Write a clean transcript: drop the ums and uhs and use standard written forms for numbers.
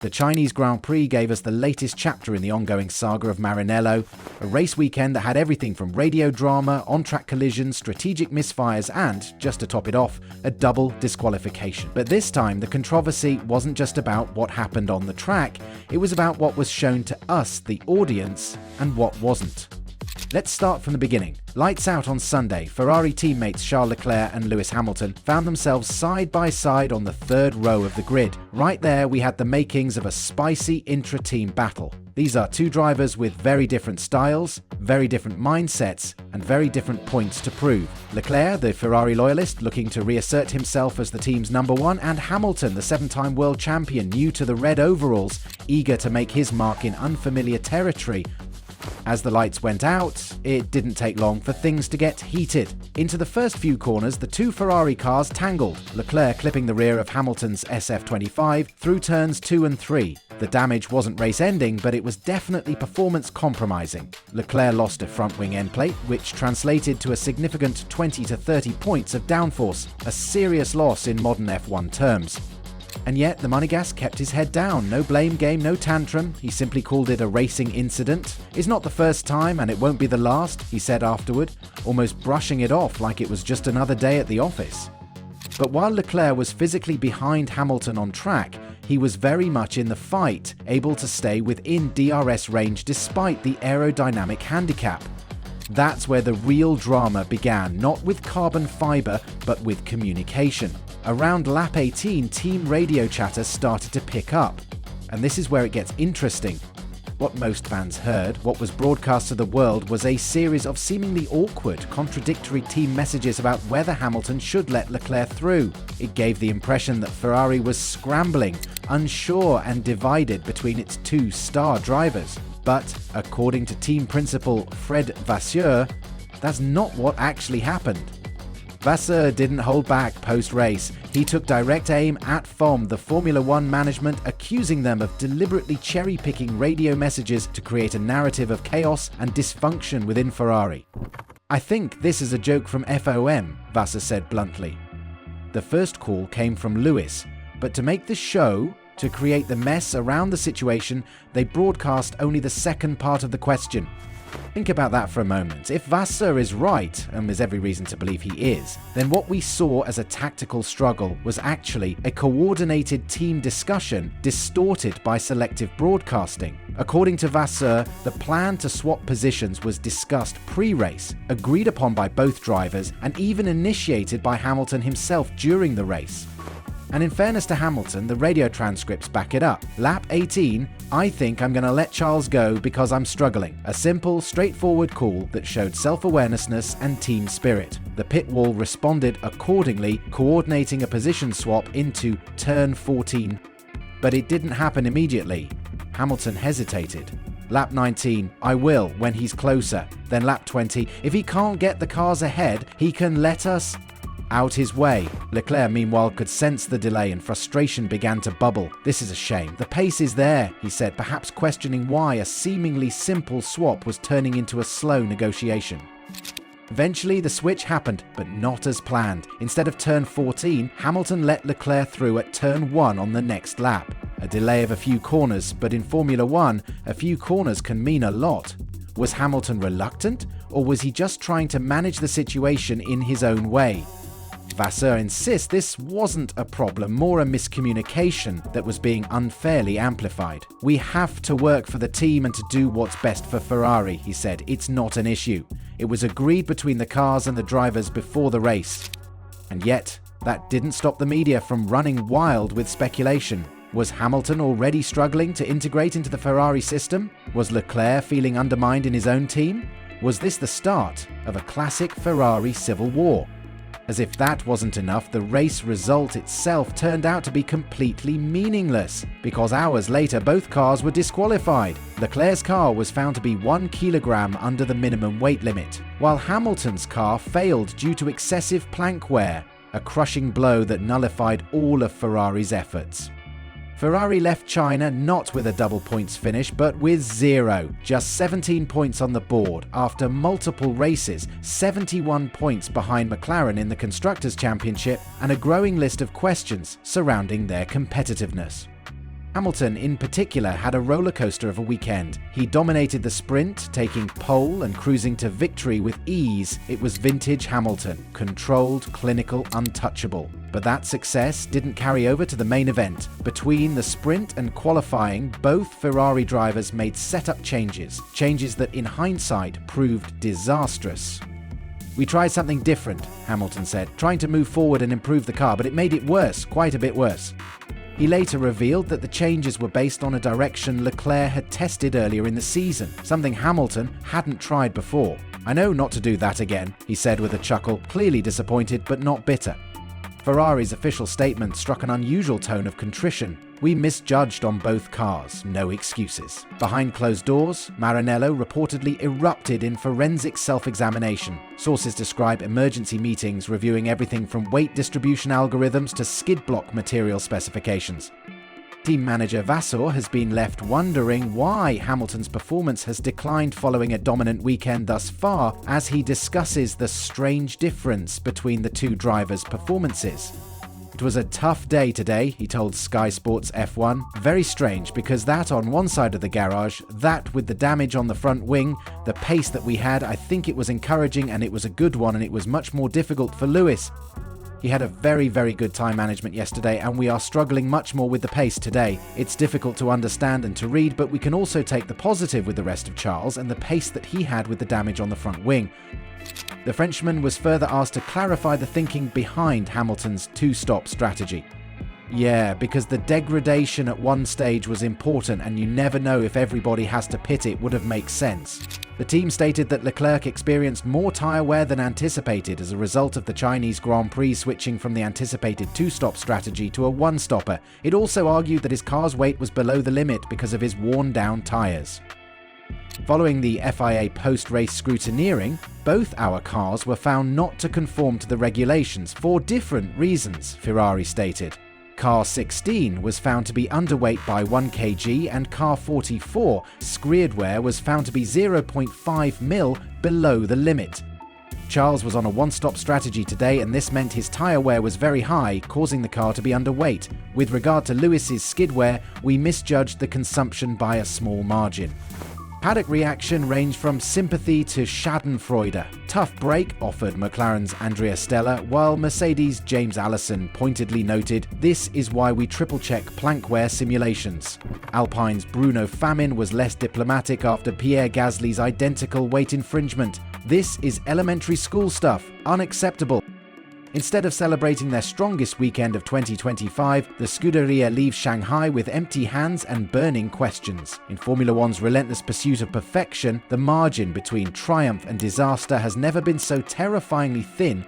The Chinese Grand Prix gave us the latest chapter in the ongoing saga of Maranello, a race weekend that had everything from radio drama, on-track collisions, strategic misfires and, just to top it off, a double disqualification. But this time, the controversy wasn't just about what happened on the track, it was about what was shown to us, the audience, and what wasn't. Let's start from the beginning. Lights out on Sunday, Ferrari teammates Charles Leclerc and Lewis Hamilton found themselves side by side on the third row of the grid. Right there, we had the makings of a spicy intra-team battle. These are two drivers with very different styles, very different mindsets, and very different points to prove. Leclerc, the Ferrari loyalist, looking to reassert himself as the team's number one, and Hamilton, the seven-time world champion, new to the red overalls, eager to make his mark in unfamiliar territory. As the lights went out, it didn't take long for things to get heated. Into the first few corners, the two Ferrari cars tangled, Leclerc clipping the rear of Hamilton's SF25 through turns 2 and 3. The damage wasn't race-ending, but it was definitely performance-compromising. Leclerc lost a front-wing end plate, which translated to a significant 20 to 30 points of downforce, a serious loss in modern F1 terms. And yet, the Monegasque kept his head down. No blame game, no tantrum. He simply called it a racing incident. It's not the first time, and it won't be the last, he said afterward, almost brushing it off like it was just another day at the office. But while Leclerc was physically behind Hamilton on track, he was very much in the fight, able to stay within DRS range despite the aerodynamic handicap. That's where the real drama began, not with carbon fiber, but with communication. Around lap 18, team radio chatter started to pick up. And this is where it gets interesting. What most fans heard, what was broadcast to the world, was a series of seemingly awkward, contradictory team messages about whether Hamilton should let Leclerc through. It gave the impression that Ferrari was scrambling, unsure and divided between its two star drivers. But, according to team principal Fred Vasseur, that's not what actually happened. Vasseur didn't hold back post-race. He took direct aim at FOM, the Formula One management, accusing them of deliberately cherry-picking radio messages to create a narrative of chaos and dysfunction within Ferrari. "I think this is a joke from FOM, Vasseur said bluntly. The first call came from Lewis, but to make the show, to create the mess around the situation, they broadcast only the second part of the question. Think about that for a moment. If Vasseur is right, and there's every reason to believe he is, then what we saw as a tactical struggle was actually a coordinated team discussion distorted by selective broadcasting. According to Vasseur, the plan to swap positions was discussed pre-race, agreed upon by both drivers, and even initiated by Hamilton himself during the race. And in fairness to Hamilton, the radio transcripts back it up. Lap 18, "I think I'm going to let Charles go because I'm struggling." A simple, straightforward call that showed self-awareness and team spirit. The pit wall responded accordingly, coordinating a position swap into turn 14. But it didn't happen immediately. Hamilton hesitated. Lap 19, "I will when he's closer." Then lap 20, "If he can't get the cars ahead, he can let us out his way." Leclerc, meanwhile, could sense the delay and frustration began to bubble. "This is a shame. The pace is there," he said, perhaps questioning why a seemingly simple swap was turning into a slow negotiation. Eventually, the switch happened, but not as planned. Instead of turn 14, Hamilton let Leclerc through at turn 1 on the next lap. A delay of a few corners, but in Formula One, a few corners can mean a lot. Was Hamilton reluctant, or was he just trying to manage the situation in his own way? Vasseur insists this wasn't a problem, more a miscommunication that was being unfairly amplified. "We have to work for the team and to do what's best for Ferrari," he said. "It's not an issue. It was agreed between the cars and the drivers before the race." And yet, that didn't stop the media from running wild with speculation. Was Hamilton already struggling to integrate into the Ferrari system? Was Leclerc feeling undermined in his own team? Was this the start of a classic Ferrari civil war? As if that wasn't enough, the race result itself turned out to be completely meaningless, because hours later both cars were disqualified. Leclerc's car was found to be 1 kilogram under the minimum weight limit, while Hamilton's car failed due to excessive plank wear, a crushing blow that nullified all of Ferrari's efforts. Ferrari left China not with a double points finish, but with 0. Just 17 points on the board after multiple races, 71 points behind McLaren in the Constructors' Championship, and a growing list of questions surrounding their competitiveness. Hamilton, in particular, had a roller coaster of a weekend. He dominated the sprint, taking pole and cruising to victory with ease. It was vintage Hamilton, controlled, clinical, untouchable. But that success didn't carry over to the main event. Between the sprint and qualifying, both Ferrari drivers made setup changes that in hindsight proved disastrous. "We tried something different," Hamilton said, trying to move forward and improve the car, but it made it worse, quite a bit worse. He later revealed that the changes were based on a direction Leclerc had tested earlier in the season, something Hamilton hadn't tried before. "I know not to do that again," he said with a chuckle, clearly disappointed but not bitter. Ferrari's official statement struck an unusual tone of contrition. "We misjudged on both cars, no excuses." Behind closed doors, Maranello reportedly erupted in forensic self-examination. Sources describe emergency meetings reviewing everything from weight distribution algorithms to skid block material specifications. Team manager Vasseur has been left wondering why Hamilton's performance has declined following a dominant weekend thus far, as he discusses the strange difference between the two drivers' performances. "It was a tough day today," he told Sky Sports F1. "Very strange, because that on one side of the garage, that with the damage on the front wing, the pace that we had, I think it was encouraging and it was a good one, and it was much more difficult for Lewis. He had a very, very good time management yesterday, and we are struggling much more with the pace today. It's difficult to understand and to read, but we can also take the positive with the rest of Charles and the pace that he had with the damage on the front wing." The Frenchman was further asked to clarify the thinking behind Hamilton's two-stop strategy. "Yeah, because the degradation at one stage was important, and you never know if everybody has to pit it would have made sense." The team stated that Leclerc experienced more tyre wear than anticipated as a result of the Chinese Grand Prix switching from the anticipated two-stop strategy to a one-stopper. It also argued that his car's weight was below the limit because of his worn-down tyres. Following the FIA post-race scrutineering, both our cars were found not to conform to the regulations for different reasons, Ferrari stated. Car 16 was found to be underweight by 1 kg, and car 44, screed wear, was found to be 0.5 mil below the limit. Charles was on a one-stop strategy today, and this meant his tyre wear was very high, causing the car to be underweight. With regard to Lewis's skid wear, we misjudged the consumption by a small margin. Paddock reaction ranged from sympathy to schadenfreude. Tough break, offered McLaren's Andrea Stella, while Mercedes' James Allison pointedly noted, "This is why we triple-check plankwear simulations." Alpine's Bruno Famin was less diplomatic after Pierre Gasly's identical weight infringement. "This is elementary school stuff, unacceptable." Instead of celebrating their strongest weekend of 2025, the Scuderia leaves Shanghai with empty hands and burning questions. In Formula One's relentless pursuit of perfection, the margin between triumph and disaster has never been so terrifyingly thin,